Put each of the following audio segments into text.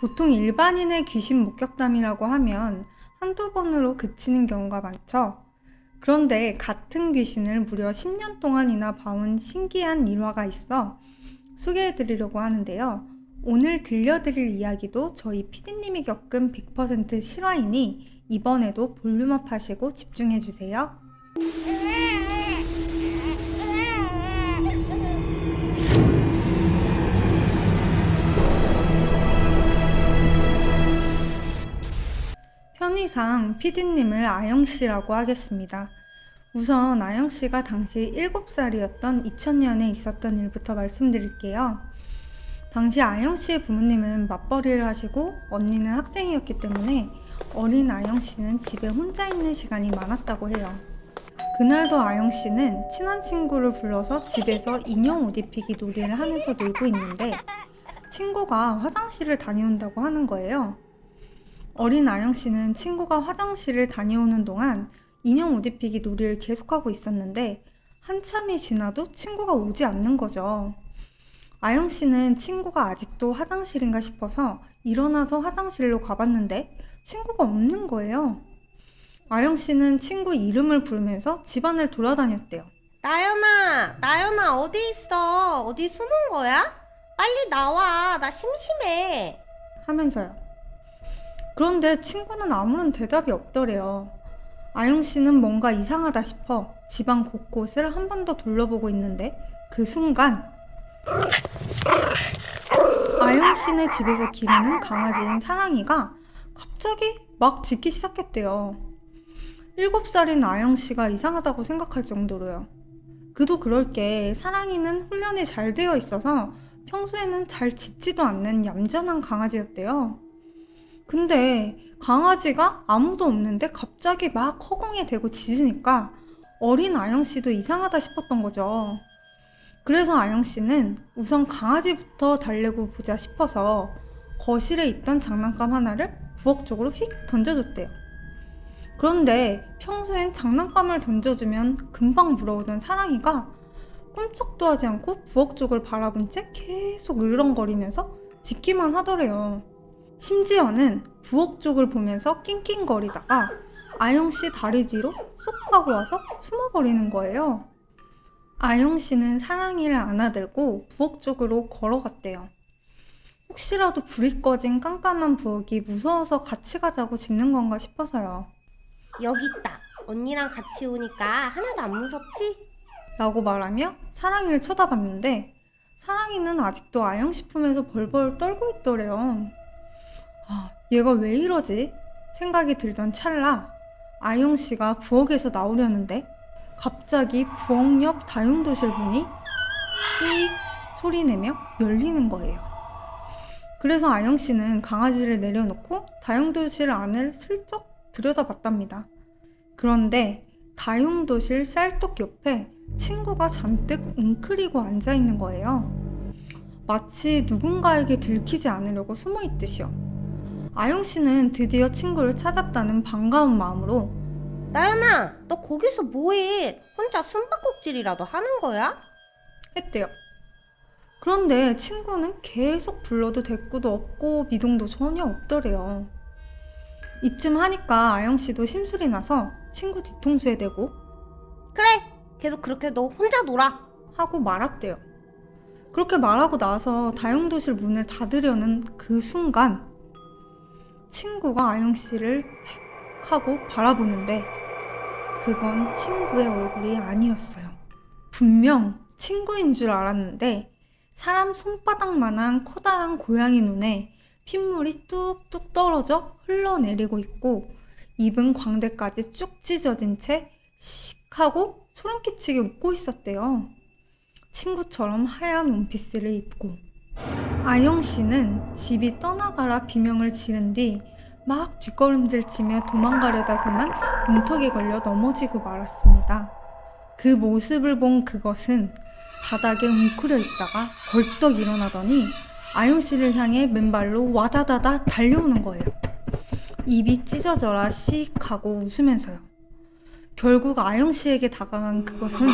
보통 일반인의 귀신 목격담이라고 하면 한두 번으로 그치는 경우가 많죠. 그런데 같은 귀신을 무려 10년 동안이나 봐온 신기한 일화가 있어 소개해드리려고 하는데요. 오늘 들려드릴 이야기도 저희 PD님이 겪은 100% 실화이니 이번에도 볼륨업 하시고 집중해주세요. 편의상 PD님을 아영씨라고 하겠습니다. 우선 아영씨가 당시 7살이었던 2000년에 있었던 일부터 말씀드릴게요. 당시 아영씨의 부모님은 맞벌이를 하시고 언니는 학생이었기 때문에 어린 아영씨는 집에 혼자 있는 시간이 많았다고 해요. 그날도 아영씨는 친한 친구를 불러서 집에서 인형 옷 입히기 놀이를 하면서 놀고 있는데 친구가 화장실을 다녀온다고 하는 거예요. 어린 아영씨는 친구가 화장실을 다녀오는 동안 인형 옷 입히기 놀이를 계속하고 있었는데 한참이 지나도 친구가 오지 않는 거죠. 아영씨는 친구가 아직도 화장실인가 싶어서 일어나서 화장실로 가봤는데 친구가 없는 거예요. 아영씨는 친구 이름을 부르면서 집안을 돌아다녔대요. 나연아 어디 있어? 어디 숨은 거야? 빨리 나와, 나 심심해. 하면서요. 그런데 친구는 아무런 대답이 없더래요. 아영씨는 뭔가 이상하다 싶어 집안 곳곳을 한 번 더 둘러보고 있는데 그 순간 아영씨네 집에서 기르는 강아지인 사랑이가 갑자기 막 짖기 시작했대요. 7살인 아영씨가 이상하다고 생각할 정도로요. 그도 그럴 게 사랑이는 훈련이 잘 되어 있어서 평소에는 잘 짖지도 않는 얌전한 강아지였대요. 근데 강아지가 아무도 없는데 갑자기 막 허공에 대고 짖으니까 어린 아영씨도 이상하다 싶었던 거죠. 그래서 아영씨는 우선 강아지부터 달래고 보자 싶어서 거실에 있던 장난감 하나를 부엌 쪽으로 휙 던져줬대요. 그런데 평소엔 장난감을 던져주면 금방 물어오던 사랑이가 꼼짝도 하지 않고 부엌 쪽을 바라본 채 계속 으르렁거리면서 짖기만 하더래요. 심지어는 부엌 쪽을 보면서 낑낑거리다가 아영씨 다리 뒤로 쏙 하고 와서 숨어버리는 거예요. 아영씨는 사랑이를 안아들고 부엌 쪽으로 걸어갔대요. 혹시라도 불이 꺼진 깜깜한 부엌이 무서워서 같이 가자고 짖는 건가 싶어서요. 여기 있다. 언니랑 같이 오니까 하나도 안 무섭지? 라고 말하며 사랑이를 쳐다봤는데 사랑이는 아직도 아영씨 품에서 벌벌 떨고 있더래요. 얘가 왜 이러지? 생각이 들던 찰나 아영씨가 부엌에서 나오려는데 갑자기 부엌 옆 다용도실 문이 삐 소리내며 열리는 거예요. 그래서 아영씨는 강아지를 내려놓고 다용도실 안을 슬쩍 들여다봤답니다. 그런데 다용도실 쌀떡 옆에 친구가 잔뜩 웅크리고 앉아있는 거예요. 마치 누군가에게 들키지 않으려고 숨어있듯이요. 아영씨는 드디어 친구를 찾았다는 반가운 마음으로 나연아, 너 거기서 뭐해? 혼자 숨바꼭질이라도 하는 거야? 했대요. 그런데 친구는 계속 불러도 대꾸도 없고 미동도 전혀 없더래요. 이쯤 하니까 아영씨도 심술이 나서 친구 뒤통수에 대고 그래, 계속 그렇게 너 혼자 놀아. 하고 말았대요. 그렇게 말하고 나서 다용도실 문을 닫으려는 그 순간 친구가 아영씨를 휙 하고 바라보는데 그건 친구의 얼굴이 아니었어요. 분명 친구인 줄 알았는데 사람 손바닥만한 커다란 고양이 눈에 핏물이 뚝뚝 떨어져 흘러내리고 있고 입은 광대까지 쭉 찢어진 채 씩 하고 소름 끼치게 웃고 있었대요. 친구처럼 하얀 원피스를 입고 아영씨는 집이 떠나가라 비명을 지른 뒤 막 뒷걸음질 치며 도망가려다 그만 문턱에 걸려 넘어지고 말았습니다. 그 모습을 본 그것은 바닥에 웅크려 있다가 벌떡 일어나더니 아영씨를 향해 맨발로 와다다다 달려오는 거예요. 입이 찢어져라 씩 하고 웃으면서요. 결국 아영씨에게 다가간 그것은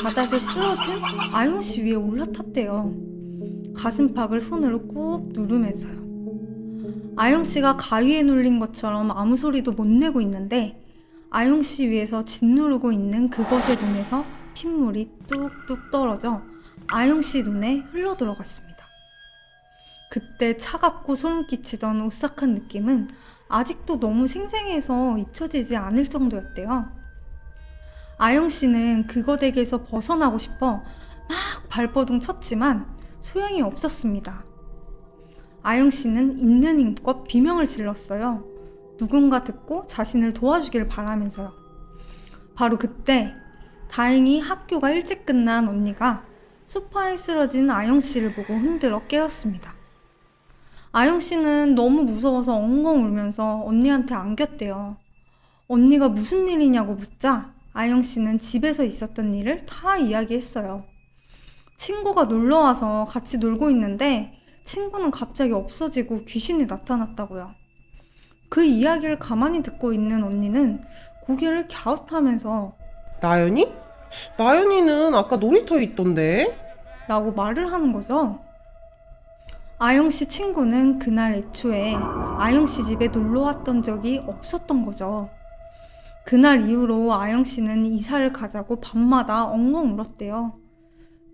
바닥에 쓰러진 아영씨 위에 올라탔대요. 가슴팍을 손으로 꾹 누르면서요. 아영 씨가 가위에 눌린 것처럼 아무 소리도 못 내고 있는데 아영 씨 위에서 짓누르고 있는 그것의 눈에서 핏물이 뚝뚝 떨어져 아영 씨 눈에 흘러 들어갔습니다. 그때 차갑고 소름 끼치던 오싹한 느낌은 아직도 너무 생생해서 잊혀지지 않을 정도였대요. 아영 씨는 그것에게서 벗어나고 싶어 막 발버둥 쳤지만 소용이 없었습니다. 아영 씨는 있는 힘껏 비명을 질렀어요. 누군가 듣고 자신을 도와주길 바라면서요. 바로 그때 다행히 학교가 일찍 끝난 언니가 소파에 쓰러진 아영 씨를 보고 흔들어 깨웠습니다. 아영 씨는 너무 무서워서 엉엉 울면서 언니한테 안겼대요. 언니가 무슨 일이냐고 묻자 아영 씨는 집에서 있었던 일을 다 이야기했어요. 친구가 놀러와서 같이 놀고 있는데 친구는 갑자기 없어지고 귀신이 나타났다고요. 그 이야기를 가만히 듣고 있는 언니는 고개를 갸웃하면서 나연이? 나연이는 아까 놀이터에 있던데? 라고 말을 하는 거죠. 아영 씨 친구는 그날 애초에 아영 씨 집에 놀러 왔던 적이 없었던 거죠. 그날 이후로 아영 씨는 이사를 가자고 밤마다 엉엉 울었대요.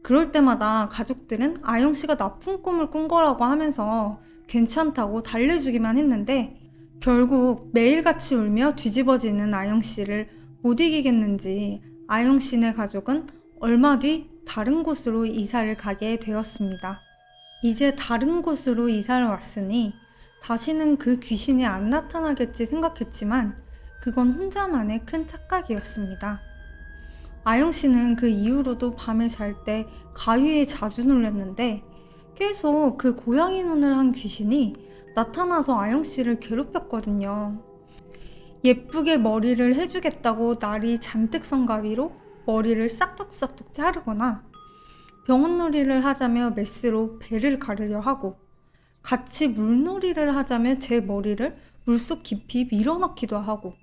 그럴 때마다 가족들은 아영 씨가 나쁜 꿈을 꾼 거라고 하면서 괜찮다고 달래주기만 했는데 결국 매일같이 울며 뒤집어지는 아영 씨를 못 이기겠는지 아영 씨네 가족은 얼마 뒤 다른 곳으로 이사를 가게 되었습니다. 이제 다른 곳으로 이사를 왔으니 다시는 그 귀신이 안 나타나겠지 생각했지만 그건 혼자만의 큰 착각이었습니다. 아영 씨는 그 이후로도 밤에 잘 때 가위에 자주 눌렸는데 계속 그 고양이 눈을 한 귀신이 나타나서 아영 씨를 괴롭혔거든요. 예쁘게 머리를 해주겠다고 날이 잔뜩 선 가위로 머리를 싹둑싹둑 자르거나 병원놀이를 하자며 메스로 배를 가르려 하고 같이 물놀이를 하자며 제 머리를 물속 깊이 밀어넣기도 하고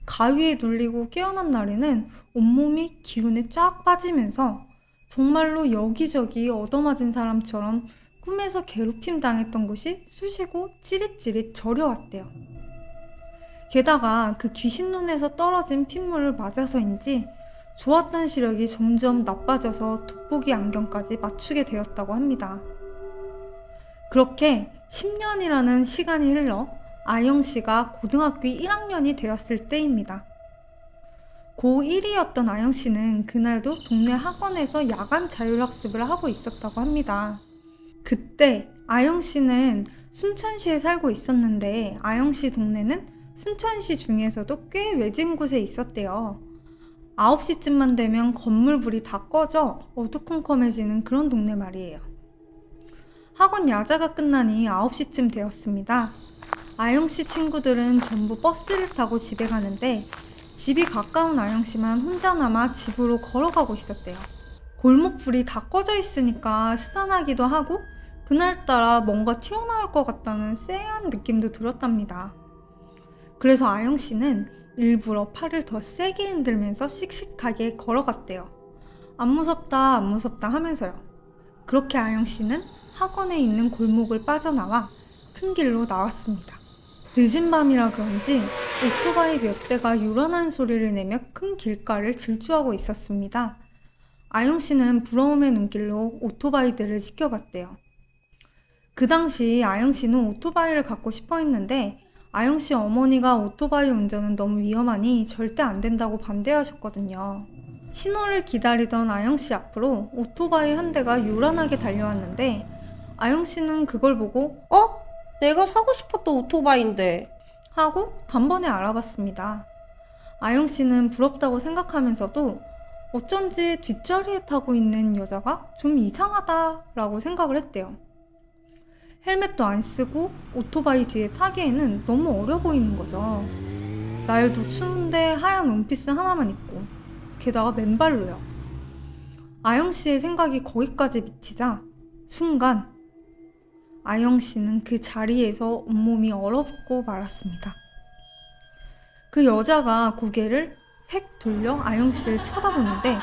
가위에 눌리고 깨어난 날에는 온몸이 기운에 쫙 빠지면서 정말로 여기저기 얻어맞은 사람처럼 꿈에서 괴롭힘 당했던 곳이 쑤시고 찌릿찌릿 저려왔대요. 게다가 그 귀신 눈에서 떨어진 핏물을 맞아서인지 좋았던 시력이 점점 나빠져서 돋보기 안경까지 맞추게 되었다고 합니다. 그렇게 10년이라는 시간이 흘러 아영 씨가 고등학교 1학년이 되었을 때입니다. 고1이었던 아영 씨는 그날도 동네 학원에서 야간 자율학습을 하고 있었다고 합니다. 그때 아영 씨는 순천시에 살고 있었는데 아영 씨 동네는 순천시 중에서도 꽤 외진 곳에 있었대요. 9시쯤만 되면 건물 불이 다 꺼져 어두컴컴해지는 그런 동네 말이에요. 학원 야자가 끝나니 9시쯤 되었습니다. 아영씨 친구들은 전부 버스를 타고 집에 가는데 집이 가까운 아영씨만 혼자 남아 집으로 걸어가고 있었대요. 골목불이 다 꺼져 있으니까 스산하기도 하고 그날따라 뭔가 튀어나올 것 같다는 쎄한 느낌도 들었답니다. 그래서 아영씨는 일부러 팔을 더 세게 흔들면서 씩씩하게 걸어갔대요. 안 무섭다 안 무섭다 하면서요. 그렇게 아영씨는 학원에 있는 골목을 빠져나와 큰 길로 나왔습니다. 늦은 밤이라 그런지 오토바이 몇 대가 요란한 소리를 내며 큰 길가를 질주하고 있었습니다. 아영씨는 부러움의 눈길로 오토바이들을 지켜봤대요. 그 당시 아영씨는 오토바이를 갖고 싶어 했는데 아영씨 어머니가 오토바이 운전은 너무 위험하니 절대 안 된다고 반대하셨거든요. 신호를 기다리던 아영씨 앞으로 오토바이 한 대가 요란하게 달려왔는데 아영씨는 그걸 보고 내가 사고 싶었던 오토바이인데. 하고 단번에 알아봤습니다. 아영씨는 부럽다고 생각하면서도 어쩐지 뒷자리에 타고 있는 여자가 좀 이상하다라고 생각을 했대요. 헬멧도 안 쓰고 오토바이 뒤에 타기에는 너무 어려 보이는 거죠. 날도 추운데 하얀 원피스 하나만 입고 게다가 맨발로요. 아영씨의 생각이 거기까지 미치자 순간 아영씨는 그 자리에서 온몸이 얼어붙고 말았습니다. 그 여자가 고개를 획 돌려 아영씨를 쳐다보는데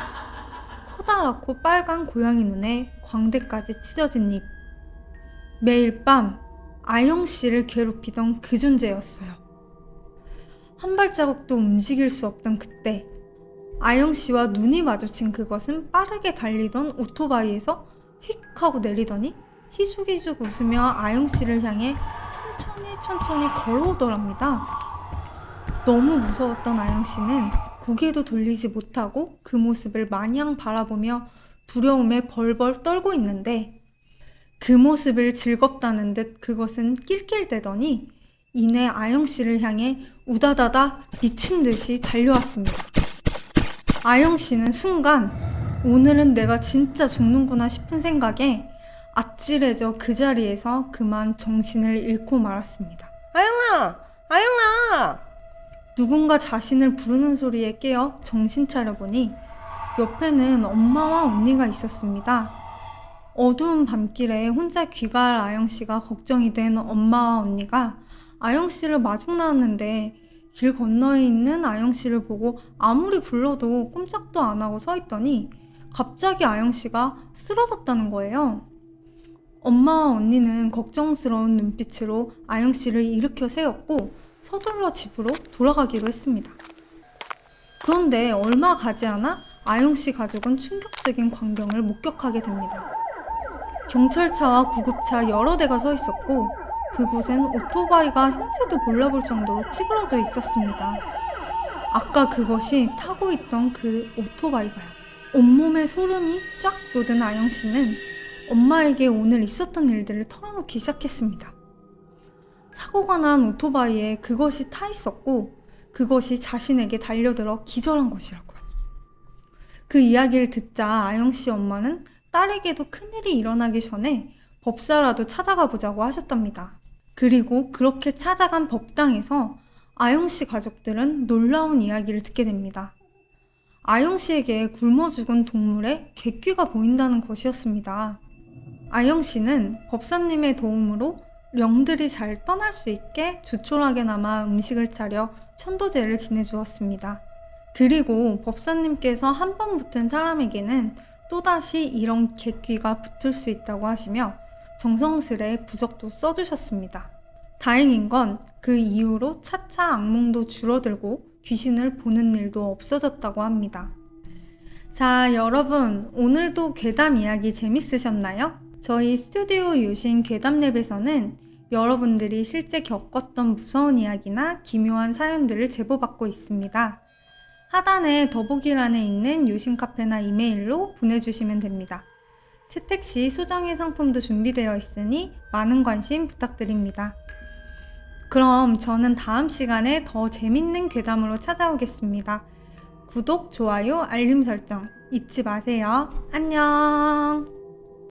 커다랗고 빨간 고양이 눈에 광대까지 찢어진 입. 매일 밤 아영 씨를 괴롭히던 그 존재였어요. 한 발자국도 움직일 수 없던 그때 아영 씨와 눈이 마주친 그것은 빠르게 달리던 오토바이에서 휙 하고 내리더니 희죽희죽 웃으며 아영 씨를 향해 천천히 걸어오더랍니다. 너무 무서웠던 아영 씨는 고개도 돌리지 못하고 그 모습을 마냥 바라보며 두려움에 벌벌 떨고 있는데 그 모습을 즐겁다는 듯 그것은 낄낄대더니 이내 아영 씨를 향해 우다다다 미친 듯이 달려왔습니다. 아영 씨는 순간 오늘은 내가 진짜 죽는구나 싶은 생각에 아찔해져 그 자리에서 그만 정신을 잃고 말았습니다. 아영아, 아영아. 누군가 자신을 부르는 소리에 깨어 정신 차려보니 옆에는 엄마와 언니가 있었습니다. 어두운 밤길에 혼자 귀가할 아영 씨가 걱정이 된 엄마와 언니가 아영 씨를 마중 나왔는데 길 건너에 있는 아영 씨를 보고 아무리 불러도 꼼짝도 안 하고 서 있더니 갑자기 아영 씨가 쓰러졌다는 거예요. 엄마와 언니는 걱정스러운 눈빛으로 아영 씨를 일으켜 세웠고 서둘러 집으로 돌아가기로 했습니다. 그런데 얼마 가지 않아 아영 씨 가족은 충격적인 광경을 목격하게 됩니다. 경찰차와 구급차 여러 대가 서 있었고 그곳엔 오토바이가 형태도 몰라볼 정도로 찌그러져 있었습니다. 아까 그것이 타고 있던 그 오토바이가요. 온몸에 소름이 쫙 돋은 아영 씨는 엄마에게 오늘 있었던 일들을 털어놓기 시작했습니다. 사고가 난 오토바이에 그것이 타 있었고 그것이 자신에게 달려들어 기절한 것이라고요. 그 이야기를 듣자 아영 씨 엄마는 딸에게도 큰일이 일어나기 전에 법사라도 찾아가 보자고 하셨답니다. 그리고 그렇게 찾아간 법당에서 아영 씨 가족들은 놀라운 이야기를 듣게 됩니다. 아영 씨에게 굶어 죽은 동물의 객귀가 보인다는 것이었습니다. 아영 씨는 법사님의 도움으로 영들이 잘 떠날 수 있게 조촐하게나마 음식을 차려 천도제를 지내주었습니다. 그리고 법사님께서 한 번 붙은 사람에게는 또다시 이런 객귀가 붙을 수 있다고 하시며 정성스레 부적도 써주셨습니다. 다행인 건 그 이후로 차차 악몽도 줄어들고 귀신을 보는 일도 없어졌다고 합니다. 자, 여러분 오늘도 괴담 이야기 재밌으셨나요? 저희 스튜디오 요신 괴담랩에서는 여러분들이 실제 겪었던 무서운 이야기나 기묘한 사연들을 제보받고 있습니다. 하단에 더보기란에 있는 요신카페나 이메일로 보내주시면 됩니다. 채택 시 소정의 상품도 준비되어 있으니 많은 관심 부탁드립니다. 그럼 저는 다음 시간에 더 재밌는 괴담으로 찾아오겠습니다. 구독, 좋아요, 알림 설정 잊지 마세요. 안녕!